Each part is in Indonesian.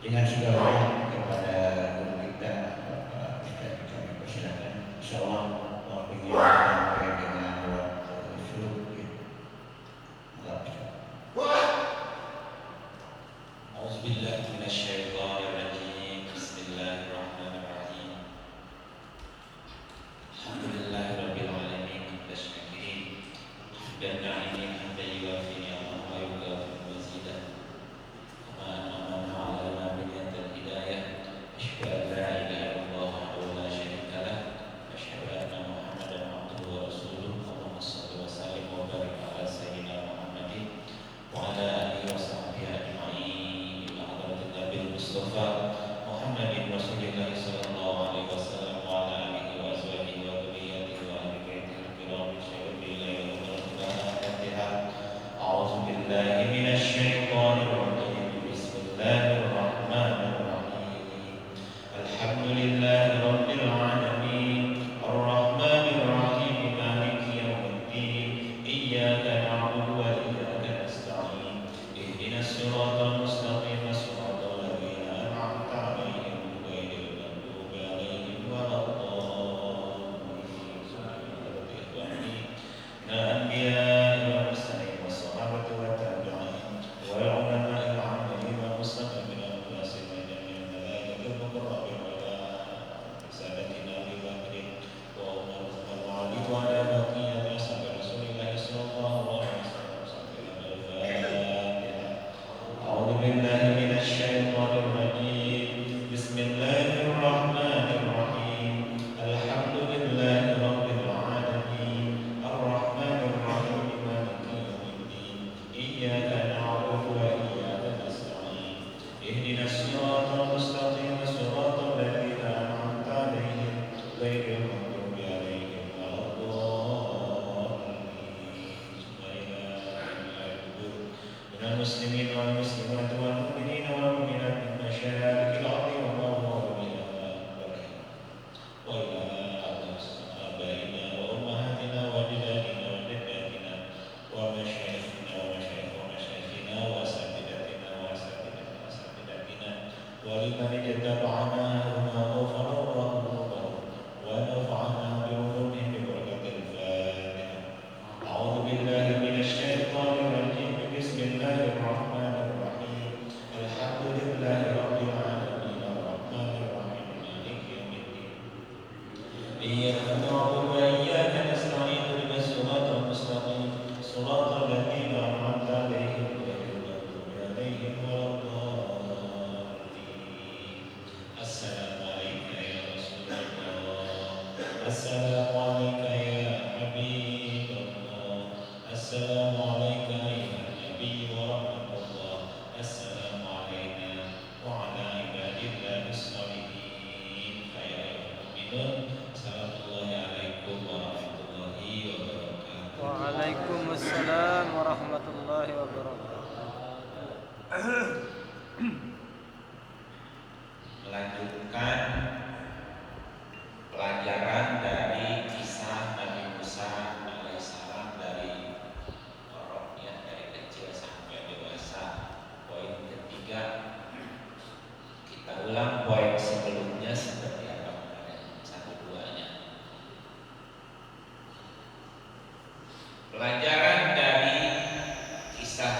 Dengan segala kepada guru kita Bapak Ustaz kami persilakan. Insyaallah waktunya sampai dengan waktu subuh. A'udzubillahi minasyaitonir rajim. Bismillahirrahmanirrahim. المسلمين والمسلمات والمؤمنين والمؤمنات من مشارق الأرض ومغاربها وإلى آبائنا وأمهاتنا وأجدادنا وجداتنا ومشايخنا ومشايخ ومشايخنا وأساتذتنا وأساتذتنا ولمن اتبعنا هنا غفر الله لهم ونفعنا بعلومهم ببركة الفاتحة. أعوذ بالله من الشيطان الرجيم. بسم الله الرحمن الرحيم. الحمد لله رب العالمين الرحمن الرحيم مالك يوم الدين. إياك نعبد وإياك نستعين اهدنا الصراط المستقيم صراط الذين أنعمت عليهم غير المغضوب عليهم ولا الضالين. السلام عليك يا رسول الله. السلام عليك يا حبيب الله. السلام عليك أيها النبي ورحمة الله. السلام علينا وعلى عباد الله الصالحين. خير المؤمنون. سلام الله عليكم ورحمة الله وبركاته. Waalaikumsalam warahmatullahi wabarakatuh. Melanjutkan pelajaran dari kisah Nabi Musa alaihissalam dari orangnya dari kecil sampai dewasa. Poin ketiga, kita ulang poin sebelumnya seperti apa kemarin, satu duanya. Pelajaran dari kisah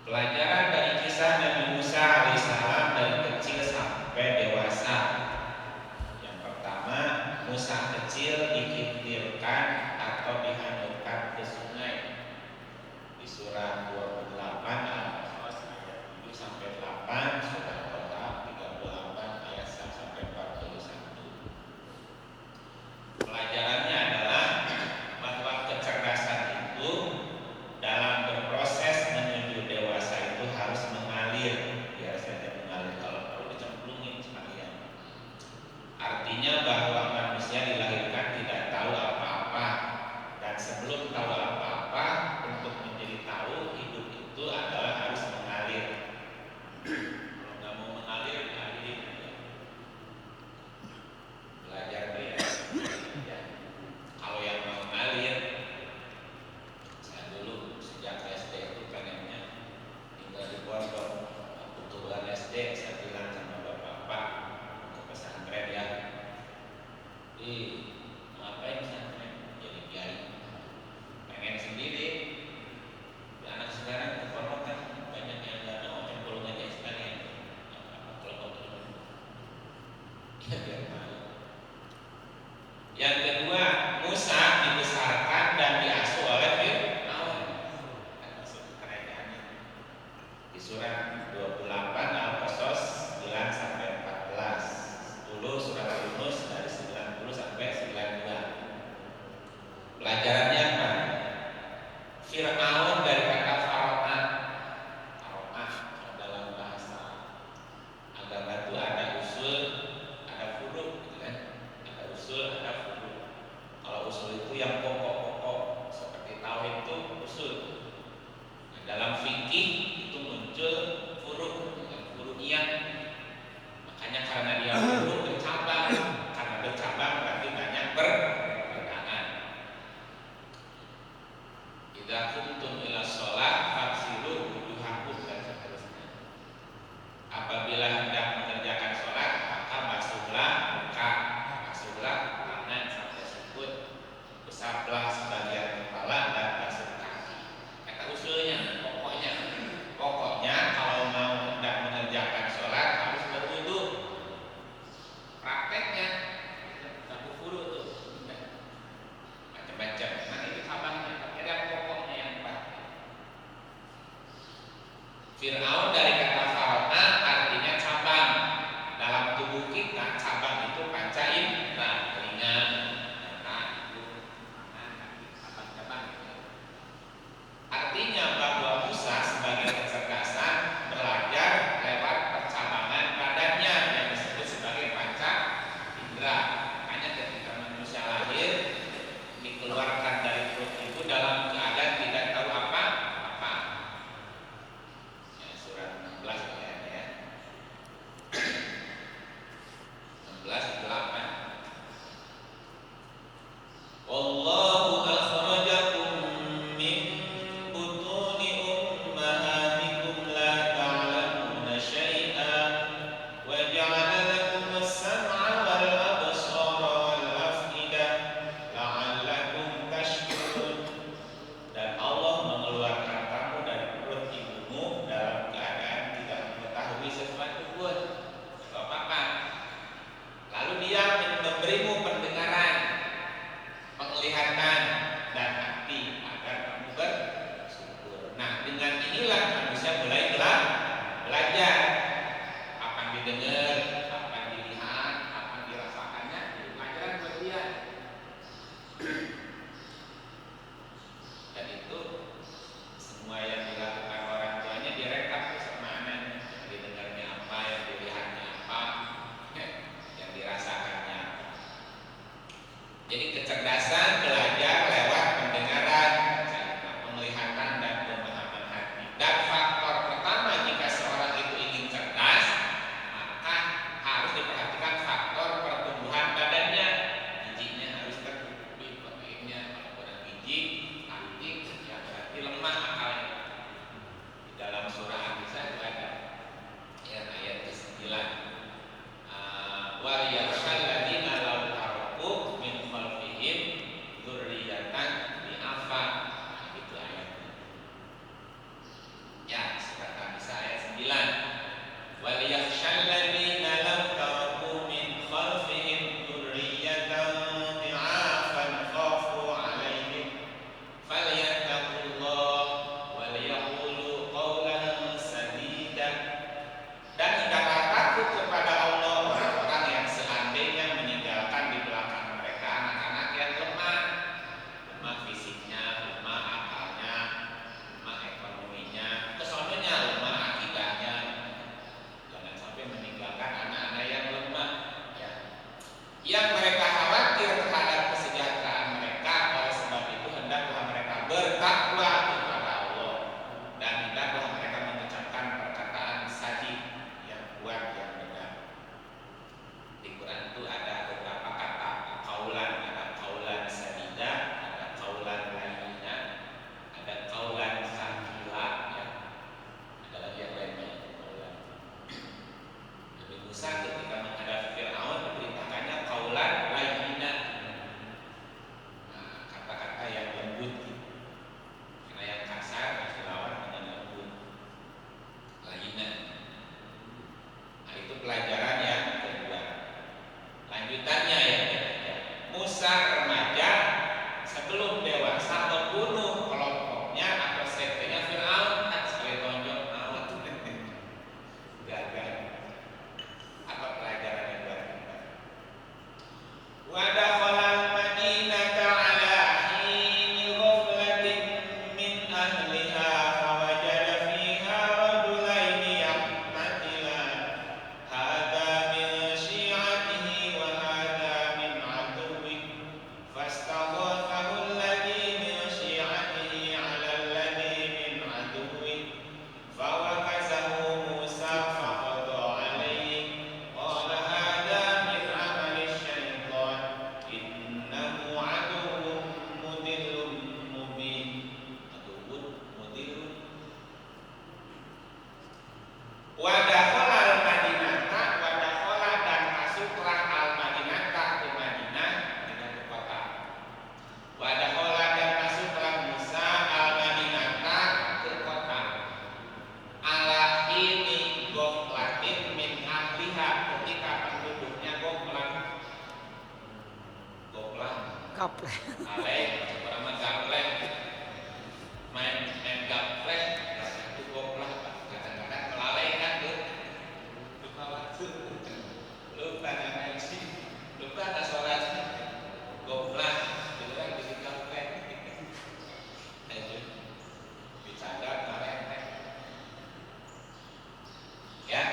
pelajaran dari kisah Nabi Musa alaihissalam dari kecil sampai dewasa. Yang pertama, Musa kecil dikincirkan atau dihanyutkan ke sungai. Di surah 28 Al-Qasas ayat 7 sampai 8, surah Toha 38 ayat 1 sampai 41. Pelajarannya adalah bahwa kecerdasan itu dalam berproses menuju dewasa itu harus mengalir, biar saja mengalir, kalau perlu dicemplungin sekalian. Artinya bahwa manusia dilahirkan tidak tahu apa-apa, dan sebelum tahu apa-apa, untuk menjadi tahu hidup itu adalah harus mengalir. Kalau nggak mau mengalir, ngalirin aja. Belajar tuh ya. Kalau yang mau ngalir, saya dulu sejak SD itu pengennya tinggal di pondok. Waktu turun SD saya bilang sama bapak-bapak ke pesantren ya. Ngapain pesantren? Jadi kiai. Pengen sendiri. Anak sekarang ke pondok kan banyak yang nggak mau cemplung aja sekalian. Kelompok-kelompok. Ya biar tahu. Yang kedua, Musa dibesarkan dan diasuh oleh Fir'aun. Masuk kerajaannya. Di surah 28 Al-Qasas 9 sampai 14, 10 surah Yunus dari 90 sampai 92. Pelajarannya apa? Fir'aun dari kata faro'ah. Faro'ah dalam bahasa agama itu ada usul, ada furu', gitu kan? Ada usul, ada furu'. yang mereka khawatir terhadap kesejahteraan mereka. Oleh sebab itu hendaklah mereka bertakwa kepada Allah dan hendaklah mereka mengucapkan perkataan sadid yang kuat yang benar. Di Quran itu ada beberapa kata kaulan, ada kaulan sadida, ada kaulan lainnya, ada kaulan sakila, ya. Ada lagi yang lainnya kaulan. Nabi Musa ketika menghadapi Fir'aun diperintahkannya kaulan lainnya, kata-kata yang lembut, karena yang kasar harus dilawan dengan lembut, lainnya. Nah, itu pelajaran yang kedua. Lanjutannya ya, Musa remaja sebelum dewasa membunuh kelompoknya atau sektenya Fir'aun, kan sekali tonjok awat gagal. Apa pelajaran yang buat kita? Wa dakhala al-madinata ala hini ghaflatin min ahliha fawajada fiha rajulaini yaqtatilan hadha min syi'atihi wa hadha min aduwwihi fastaghathahu alladhi min syi'atihi 'ala alladhi min aduwwihi fawakazahu Musa faqada 'alaihi qala hadha min 'amali syaitan innahu 'aduwwun mudillun mubin. Aduwwun mudillun. Wa dakhala al-madinata, wa dakhala dan masuklah al-madinata ke Madinah dengan kota. Wa dakhala dan masuklah Musa al-madinata ke kota. Ala ini ghaflatin min ahliha, ketika penduduknya ghaflah. Ghaflah. Kaple. Alaih, orang gaplek, main gaplek, itu ghaflah. Kadang-kadang melalai kan tuh, lupa waktu, lupa ngaji, lupa nggak sholat, ghaflah, itu kan bikin gaplek. Itu bercanda kemarin, ya.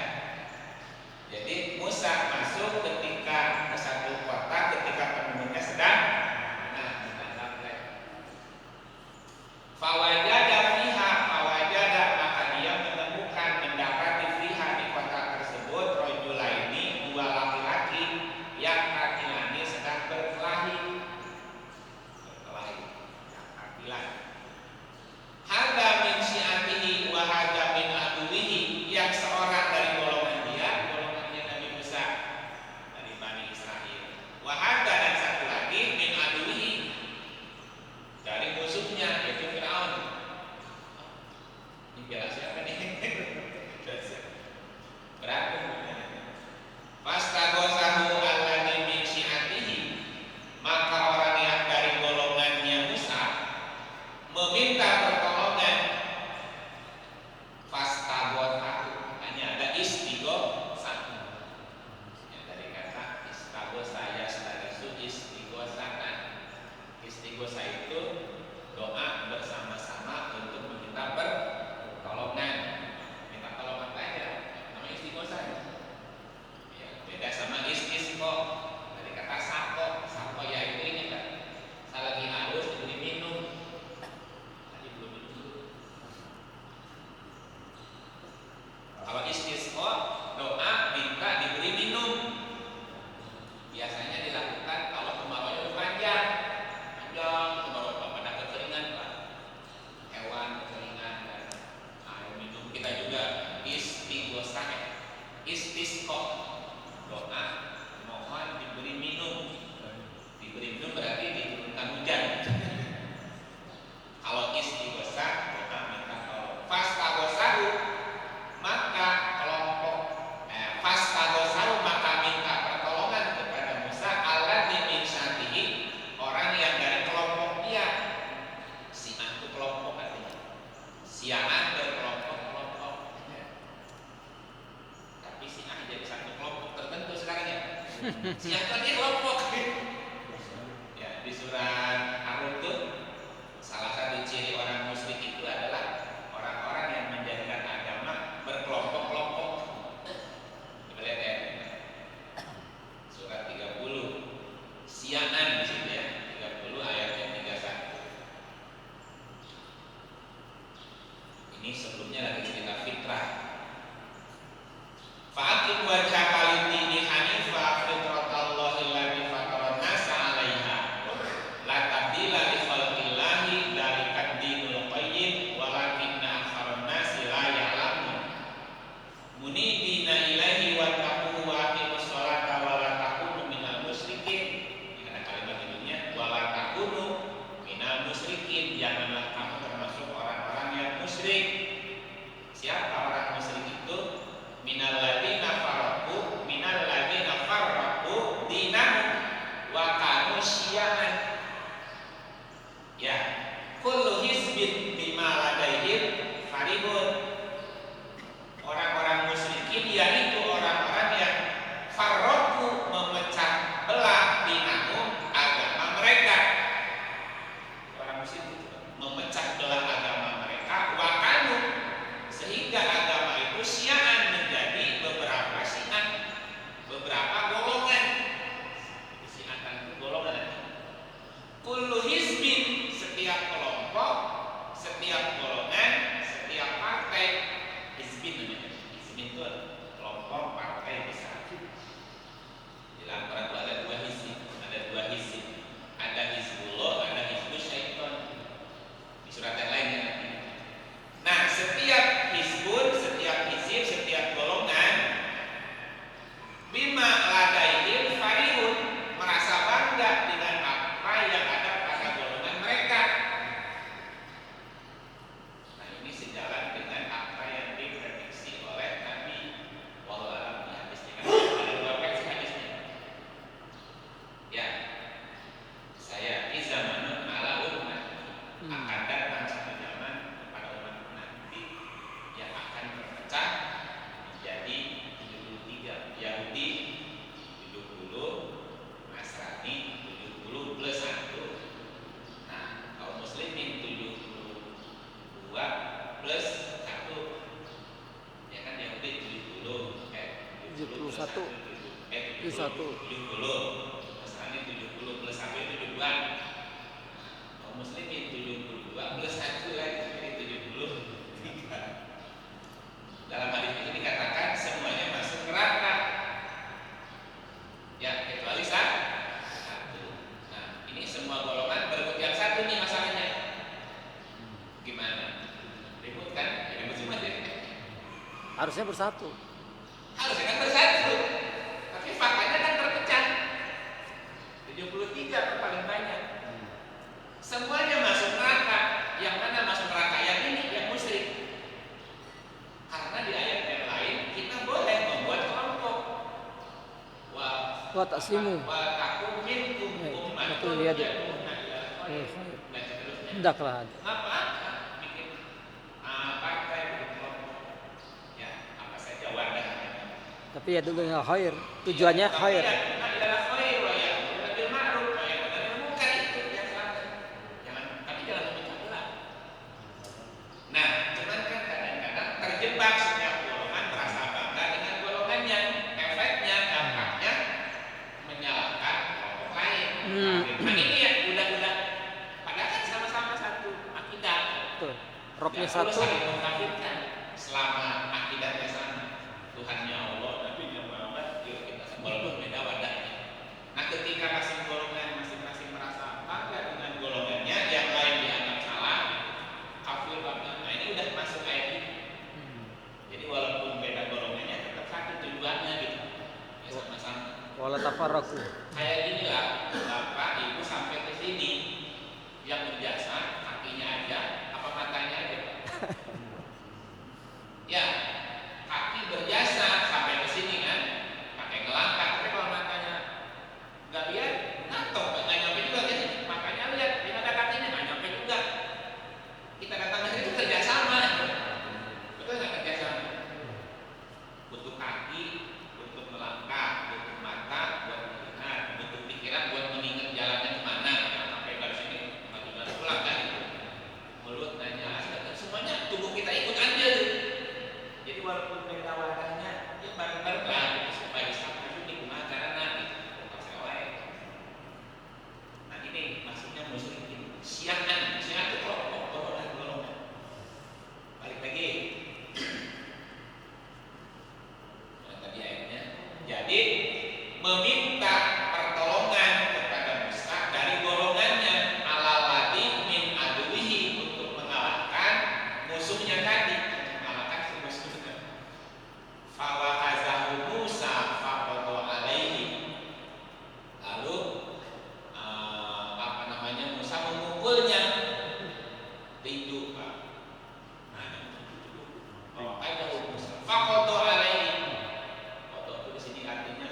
Jadi Musa masuk ketika ke satu kota ketika penduduknya sedang gaplek. Fawajada fiha, fawajada maka dia menemukan, mendapati fiha di kota tersebut rajulaini, dua laki-laki yang katilani sedang berkelahi. Yang hadza min syi'atihi wa hadza min aduwihi, yang seorang dari golongan dia, golongannya Nabi Musa dari Bani Israel. Wa hadza, dan satu lagi min aduwihi, dari musuhnya yaitu Fir'aun. Ini bela siapa nih? Berantem. Fastaghathahu alladzi min syi'atihi, maka orang yang dari golongannya Musa meminta pertolongan. Fastaghathahu, hanya ada istighosah. Yang dari kata istaghosah ya staghisu istighosatan. Istighosah itu doa bersama-sama untuk meminta pertolongan. Minta tolong apa aja, namanya istighosah. Ya, beda sama istisqo. Dari kata sako, sako ya itu ini kan. Saya lagi haus diberi minum. Tadi belum minum. Kalau istisqo, doa minta diberi minum. Biasanya dilakukan kalau kemarauannya udah panjang, kemarau pada kekeringan, Pak. Hewan kekeringan dan air minum kita juga istighosah, istisqo, doa mohon diberi minum. Diberi minum berarti diturunkan hujan. Kalau istighosah, doa minta tolong. Fastaghathahu, maka kelompok fastaghathahu, maka minta pertolongan kepada Musa alladzi min syi'atihi, orang yang dari kelompok dia. Si'ah itu kelompok artinya. Si'ah berkelompok-kelompok. Tapi si'ah jadi satu kelompok tertentu sekarang ya. Si'ah itu artinya kelompok. Ya, di surat Ar-Rum tuh salah satu ciri orang musyrik itu adalah orang-orang yang menjadikan agama berkelompok-kelompok. Coba lihat ya. Surat 30 Itu satu. 70. Masalahnya 70 plus 1 itu 72. Kaum muslimin 72 plus 1 lagi jadi 73. Dalam hadis itu dikatakan semuanya masuk neraka. Ya, kecuali satu. Nah, ini semua golongan berebut yang satu nih masalahnya. Gimana? Ribut kan? Ya, ribut semua deh. Harusnya bersatu. Harusnya kan bersatu. Tapi faktanya kan terpecah. 73 paling banyak. Semuanya masuk neraka. Yang mana masuk neraka? Yang ini yang musyrik. Karena di ayat yang lain kita boleh membuat kelompok. Wa taslimu. Wa takum minkum betul, ummatun lihat. yad'una ila khair. Dan seterusnya. Hendaklah ada. Ngapa bikin partai bikin kelompok? Ya, apa saja wadahnya. Tapi ya dulu yang khair. Tujuannya khair. Adalah khair wa ya. Bil ma'ruf wa ya. Bukan itu yang salah. Tapi jangan memecah belah. Nah, cuman kan kadang-kadang terjebak setiap golongan merasa bangga dengan golongannya. Efeknya, dampaknya menyalahkan kelompok lain. Nah, ini ya udah. Padahal kan sama-sama satu akidah. Betul. Roknya Nggak perlu satu. saling mengkafirkan selama akidahnya sama. Tuhannya Allah, Nabi-Nya Muhammad, yuk kita walaupun beda wadahnya. Nah, ketika masing-masing merasa bangga dengan golongannya, yang lain dianggap salah, kafir bangga. Nah, ini udah masuk ayat ini. Jadi walaupun beda golongannya, tetap satu tujuannya gitu. Ya sama-sama. Wala tafarraqu. Kayak gini lah, Bapak Ibu sampai ke sini, yang berjasa kakinya aja, apa matanya aja? Ya, kaki berjasa sampai ke sini kan, pakai gelangkah. Tapi kalau matanya nggak lihat, ngantuk, nggak nyampe juga kan? Makanya lihat, dia ada kakinya nggak nyampe juga. Kita datang ke sini itu kerjasama, betul nggak kerjasama? Butuh kaki, butuh melangkah, butuh mata buat melihat, butuh pikiran buat mengingat jalannya kemana. Jangan sampai dari sini maju pulang kan? Mulut nanya, semuanya tubuh kita ikut aja tuh. Jadi walaupun beda wadahnya, ya bareng-bareng lah supaya Islam itu digunakan karena nah ini maksudnya musyrikin. Syiah itu kelompok golongan. Balik lagi. Nah, tadi ayatnya. Jadi meminta pertolongan kepada Musa dari golongannya alaladi min aduwihi untuk mengalahkan musuhnya tadi. Fawahazahu Musa faqadu alaihi. Lalu Musa memukulnya. Rindu Pak. Fawahazahu Musa faqadu alaihi. Qadu itu di sini artinya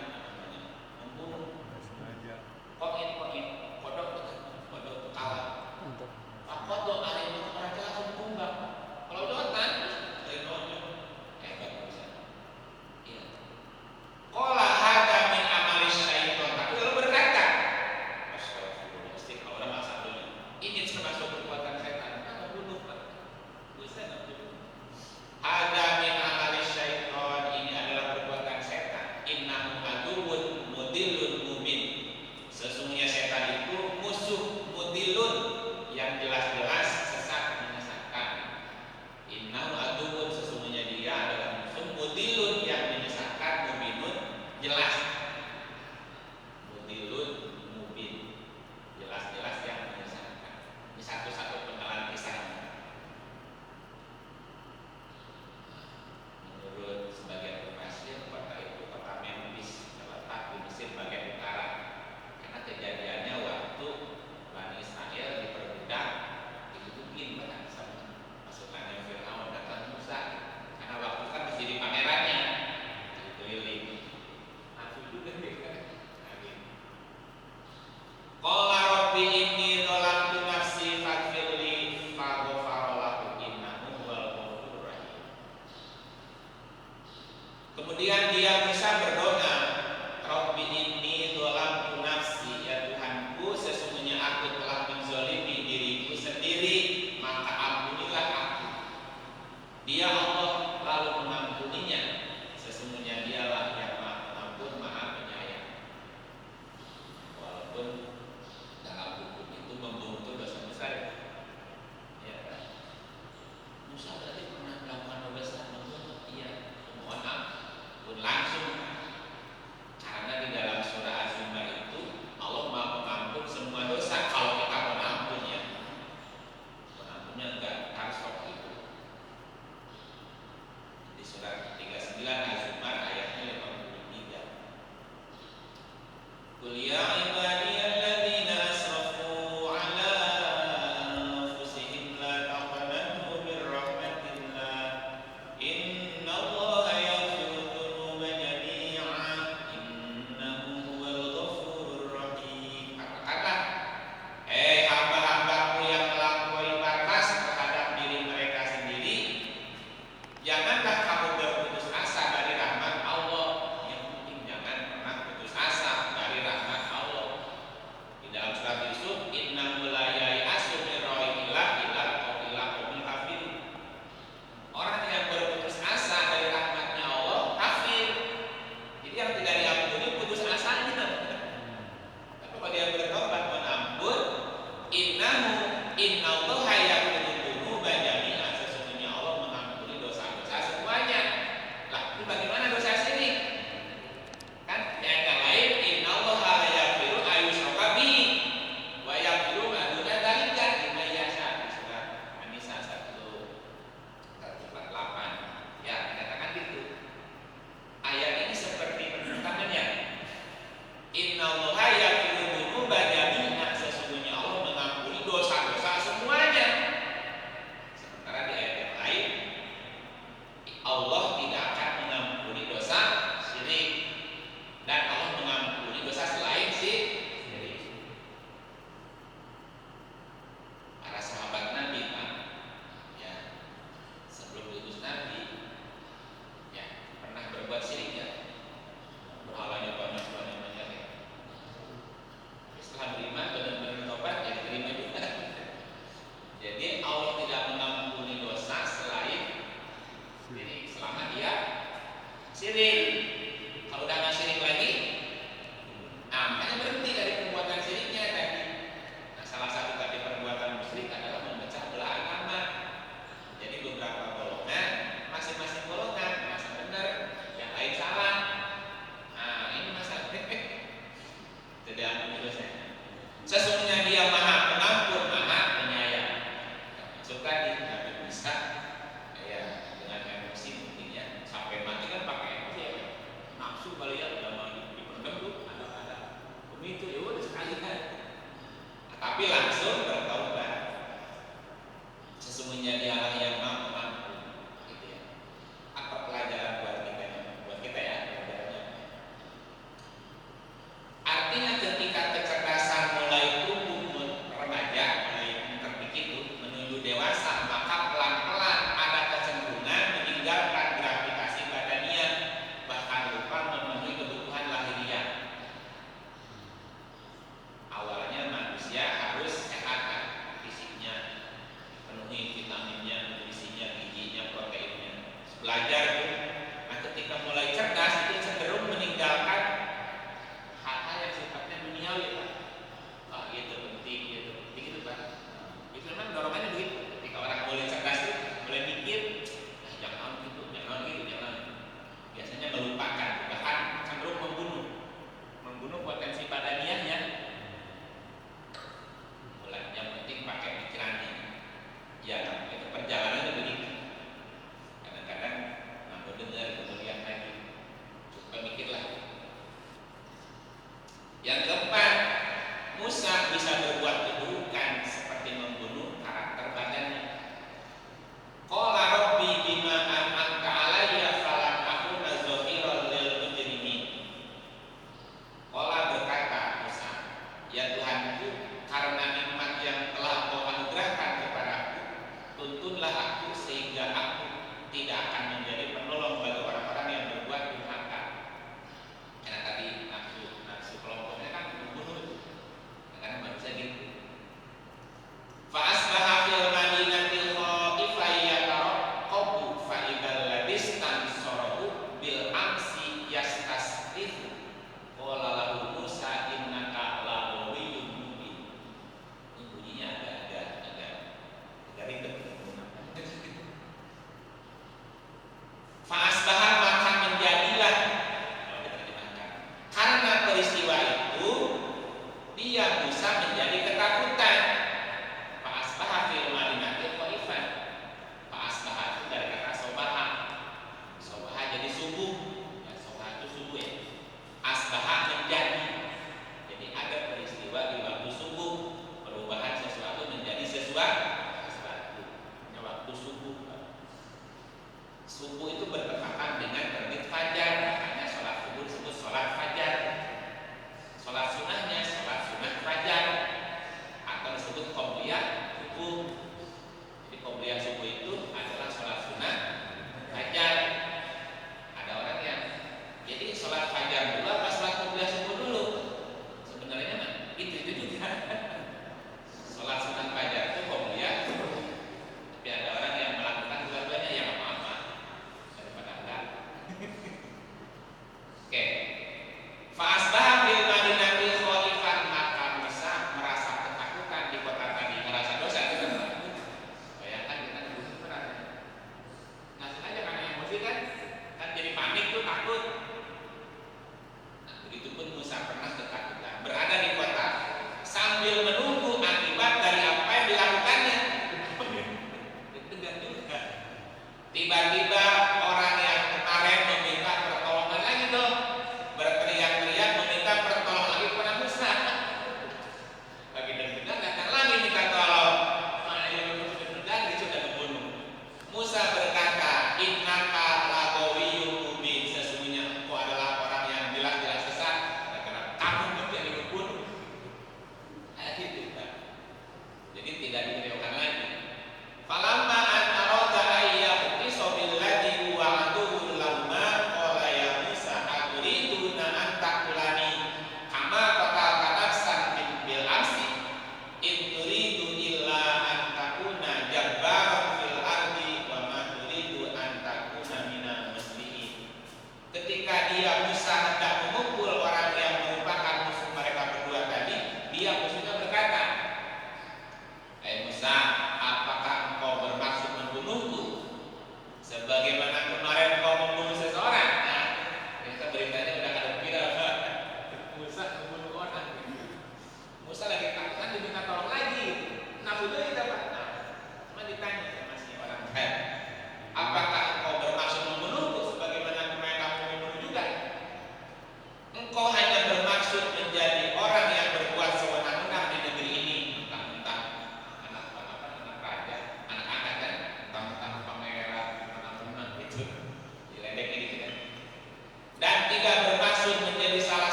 Qul ya ibadiyalladzina asrafu ala anfusihim la taqnatu min rahmatillah innallaha yaghfiru dzunuba jami'an innahu huwal ghafurur rahim. Katakanlah, hamba-hambaku yang melampaui batas terhadap diri mereka sendiri, janganlah kamu berputus asa dari rahmat Allah. Yang penting jangan pernah putus asa dari rahmat Allah. Di dalam surat Yusuf, innahu la yai'asu min rawihillah illa qaumul kafirin. Orang yang berputus asa dari rahmatnya Allah kafir. Jadi yang tidak diampuni putus asanya. Tapi kalau dia bertobat menampun, innallaha yaghfiru dzunuba jami'an, sesungguhnya Allah mengampuni dosa-dosa semuanya. Lah, ini bagaimana dosa syirik? Kan di ayat yang lain, innallaha la yaghfiru ayyushraka bihi wa yaghfiru ma duna dzalika liman yasha. Di surat An-Nisa 148. Ya, dikatakan gitu. Ayat ini seperti penekanannya. Innallaha yaghfiru dzunuba jami'an, sesungguhnya Allah mengampuni dosa-dosa semuanya. Sementara di ayat yang lain, Allah tidak akan mengampuni dosa syirik, dan Allah mengampuni dosa selain syirik. Para sahabat Nabi, Pak, ya, sebelum diutus Nabi, ya, pernah berbuat syirik ya, berhalanya banyak ya. Setelah beriman benar-benar tobat, ya diterima juga. Jadi Allah tidak mengampuni dosa selain syirik, selama dia syirik. Kalau udah nggak syirik lagi, makanya berhenti dari perbuatan syiriknya tadi. Nah, salah satu tadi perbuatan musyrik adalah memecah belah agama. Jadi beberapa golongan, masing-masing golongan masa benar, yang lain salah. Nah, ini masalah. Tidak ampuni dosanya. Sesungguhnya dia maha pengampun, maha penyayang. Masuk tadi Nabi Musa, ya, dengan emosi mungkin ya, sampai mati kan pakai emosi ya, nafsu kali ya, udah mau dipendam tuh, ada pemicu ya udah sekali kan. Tapi langsung bertaubat. Sesungguhnya dialah yang maha pengampun, gitu ya. Apa pelajaran buat kita ya, pelajarannya? Artinya ketika kecerdasan mulai tumbuh remaja, mulai terpikir menuju dewasa, maka pelan-pelan ada kecenderungan meninggalkan gravitasi badaniah, bahkan lupa memenuhi kebutuhan lahiriah. Awalnya manusia harus sehat kan, fisiknya, penuhi vitaminnya, nutrisinya, gizinya, proteinnya, belajar tuh. Nah, ketika mulai cerdas itu cenderung meninggalkan hal-hal yang sifatnya duniawi, Pak. Ah, gitu penting, gitu, begitu Pak. Itu memang dorongannya begitu. Ketika orang mulai cerdas itu, mulai mikir, jangan gitu, jangan gitu, jangan. Biasanya melupakan, bahkan cenderung membunuh potensi badaniahnya. Mulai yang penting pakai pikirannya. Ya, itu perjalanannya begitu. Kadang-kadang nggak dengar, kemudian lagi, coba mikirlah. Yang keempat, Musa bisa berbuat keburukan seperti membunuh karakter badannya. Qala rabbi bima an'amta alayya falam akuna zahiran lil mujrimin. Qala berkata Musa, ya Tuhanku, karena nikmat yang telah Kau anugerahkan kepadaku, tuntunlah aku sehingga aku tidak akan menjadi penolong bagi orang-orang yang berbuat durhaka. Karena tadi nafsu kelompoknya kan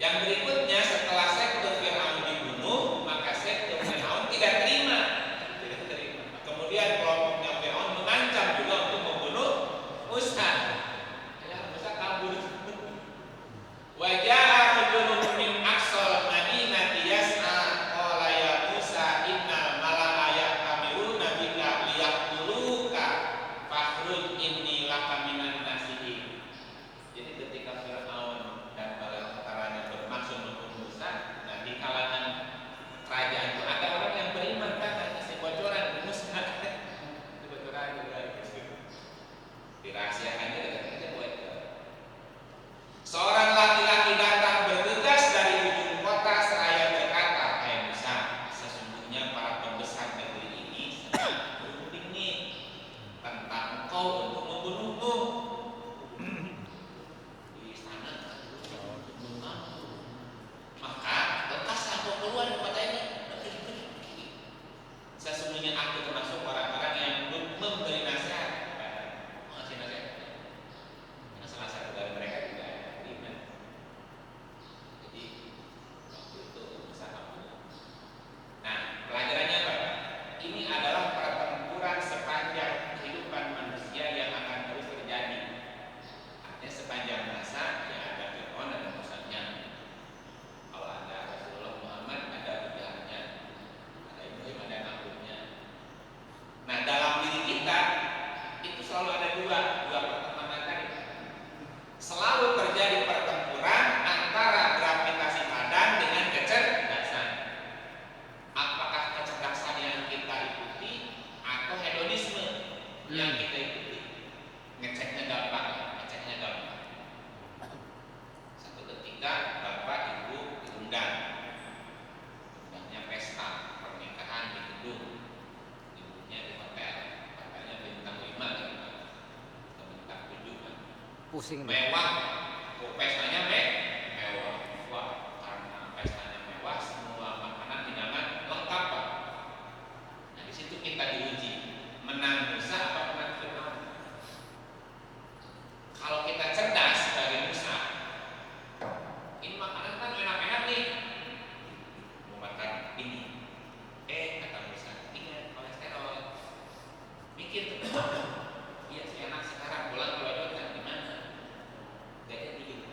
Yang berikutnya setelah Sektor Fir'aun dibunuh, maka Sektor Fir'aun tidak terima. Kemudian kelompoknya Fir'aun mengancam juga untuk membunuh Musa. Ya, Musa kabur. Wajah rajulun min aqsal madinati yas'a qala ya Musa innal mala'a ya'tamiruna bika liyaqtuluka fakhruj inni laka minan nasihin. Jadi ketika Fir'aun dan bala tentaranya bermaksud membunuh Musa, nah di kalangan kerajaan itu ada orang yang beriman kan kasih bocoran Musa. Bocoran juga dirahasiakan juga bocor. Seorang laki-laki datang bergegas dari ujung kota seraya berkata, "Hai Musa, sesungguhnya para pembesar negeri ini sedang berunding tentang engkau untuk membunuhmu. Di sana untuk membunuhmu. Maka lekaslah kau keluar dari kota ini. Sesungguhnya aku termasuk orang-orang yang memberi nasihat." Mengasih nasihat. Karena salah satu dari mereka juga beriman. Jadi waktu itu Musa kabur. Nah, pelajarannya apa? Ini adalah pertempuran sepanjang kehidupan manusia yang akan terus terjadi. Artinya sepanjang masa ya ada Fir'aun dan Musanya. Kalau ada Rasulullah Muhammad ada penjahatnya, ada Ibrahim ada Nabinya. Nah, dalam diri kita itu selalu ada dua pertemanan tadi. Selalu terjadi pertempuran antara gravitasi badan dengan kecerdasan. Apakah kecerdasan yang kita ikuti atau hedonisme yang kita ikuti? Ngeceknya gampang. Satu ketika bapak ibu diundangnya pesta pernikahan di gedung, ibunya di hotel, bapaknya bintang 5 gitu, atau bintang 7 kan. Pusing deh. Mewah, pestanya mewah. Wah, karena pestanya mewah, semua makanan hidangan lengkap Pak. Nah di situ kita diuji, menang Musa apa menang Fir'aun. Kalau kita cerdas sebagai Musa, ini makanan kan enak-enak nih, mau makan ini. Kata Musa, ingat kolesterol. Mikir tuh, iya sih enak sekarang pulang kalau jodoh gimana? Gak jadi gitu.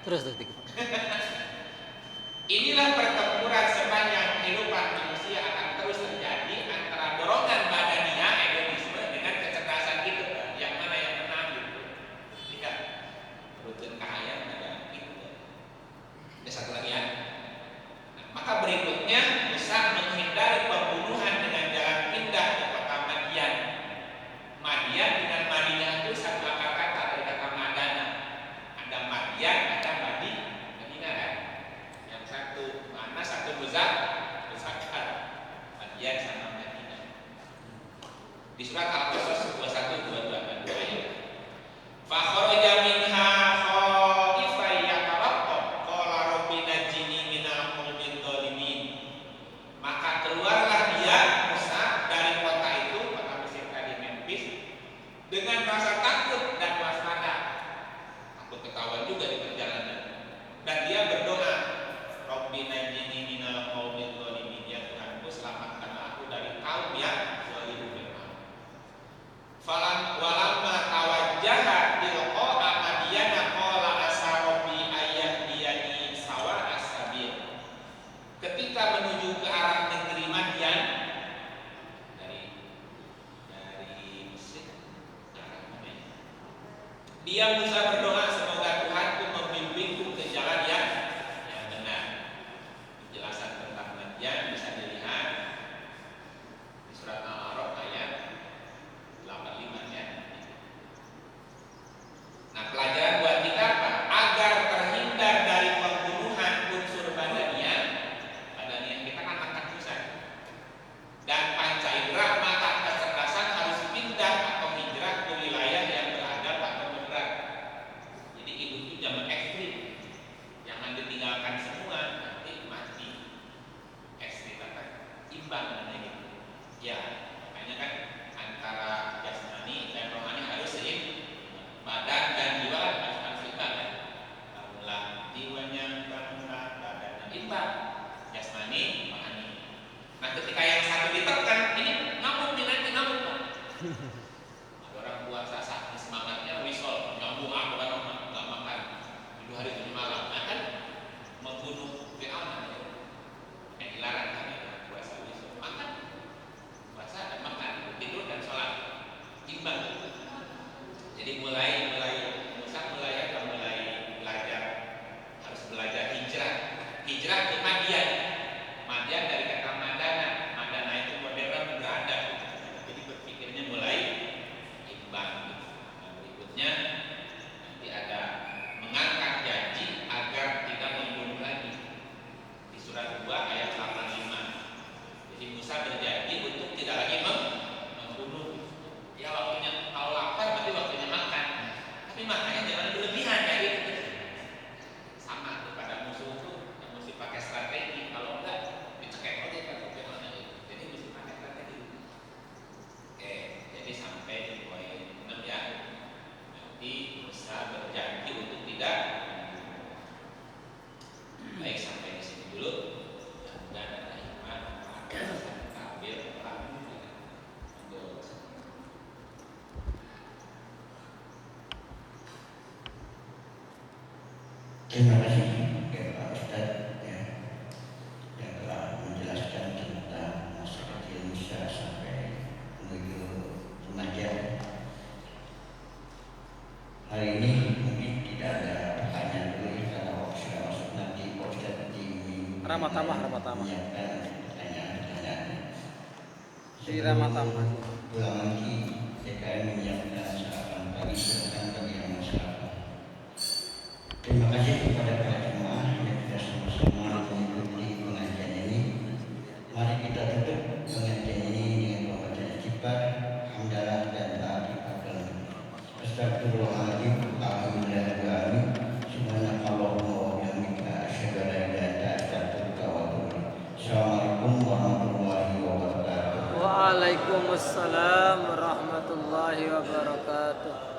Terus dikit. Inilah pertempuran sepanjang kehidupan manusia akan terus terjadi antara dorongan badania egoisme dengan kecerdasan gitu kan. Yang mana yang menang gitu. Jika rutin kaya ada gitu. Ada satu lagi ya. Nah, maka berikutnya Musa menghindari pembunuhan dengan jalan pindah ke kota Madian. Madian dengan Madinah itu satu akar kata dari kata Madana. Ada Madian, ada Madinah kan. Yang satu mana satu Muzakkar. Madian sama Madinah. Di surat Al-Qasas 21 22 dan 2 ayat. Fa kharaja minha khaifan yataraqqab qala rabbi najini minal qawmidh dhalimin. Maka keluarlah dia Musa dari kota itu, kota Mesir tadi Memphis, dengan rasa takut dan waspada. Takut ketahuan juga di perjalanan. Dan dia berdoa, Rabbi najini minal qawmidh dhalimin, ya Tuhanku selamatkanlah aku dari kaum yang zalim. Falam walamma tawajjaha tilqa'a Madyana qala asa rabbi ayyahdiyani sawa as-sabil. Ketika menuju ke arah negeri Madian dari Mesir ke arah mana ya? Dia Musa berdoa semoga Tuhanku membimbingku ke jalan yang benar. Penjelasan tentang Madian bisa dilihat di surat Al-A'raf ayat 85 ya. Nah, pelajaran buat kita apa? Agar terhindar dari pembunuhan unsur badania kita kan makan pusat dan panca indera, maka kecerdasan harus pindah atau hijrah ke wilayah yang beradab atau moderat. Jadi hidup itu jangan ekstrim, jangan ditinggalkan semua, nanti mati. Ekstrim apa? Imbang namanya gitu. Ya, makanya kan antara jasmani dan rohani harus seimbang. Badan dan jiwa harus imbang kan. Bangunlah jiwanya, bangunlah badannya imbang. Jasmani, rohani. Nah, ketika yang satu ditekan, ini ngamuk nih nanti ngamuk kan. Ada orang puasa saat semangatnya wisol, nyambung aku kan nggak makan 7 hari 7 malam. Nah, kan membunuh Fir'aun yang dilarang kan ya, puasa wisol. Makan, puasa dan makan, tidur dan sholat, imbang. Jadi mulai Musa mulai belajar, harus belajar hijrah ke Madian. Madian dari kata Madana itu modern beradab. Jadi berpikirnya mulai imbang. Nah, berikutnya nanti ada mengangkat janji agar tidak membunuh lagi di surat 2 ayat 85. Jadi Musa berjanji untuk tidak lagi membunuh. Ya waktunya kalau lapar berarti waktunya makan. Tapi makannya jangan berlebihan ya gitu. Sama kepada musuh itu yang mesti pakai strategi. Kalau enggak dicekek aja kan bagaimana gitu. Jadi mesti pakai strategi. Oke, jadi sampai di poin 6 ya. Nanti Musa berjanji untuk tidak membunuh. Baik, sampai di sini dulu. Dan ada hikmah tabir perang. Terima kasih Pak Ustadz ya, yang telah menjelaskan tentang masa kecil Musa sampai menuju remaja. Hari ini mungkin tidak ada pertanyaan dulu ya, karena waktu sudah masuk, nanti Pak Ustadz Ramatama. menyiapkan pertanyaan-pertanyaan. Di Ramatama. Pulang lagi DKM menyiapkan sarapan pagi, silakan bagi yang mau sarapan. Terima kasih kepada para jemaah yang sudah sama-sama mengikuti pengajian ini. Mari kita tutup pengajian ini dengan pembacaan istighfar, hamdalah dan ta'arifatan. Astagfirullahaladzim, alhamdulillahirrahmanirrahim, subhanakallahumma wa bihamdika, asyhadu an la ilaha illa anta, astaghfiruka wa atubu ilaik. Assalamualaikum warahmatullahi wabarakatuh. Waalaikumsalam warahmatullahi wabarakatuh.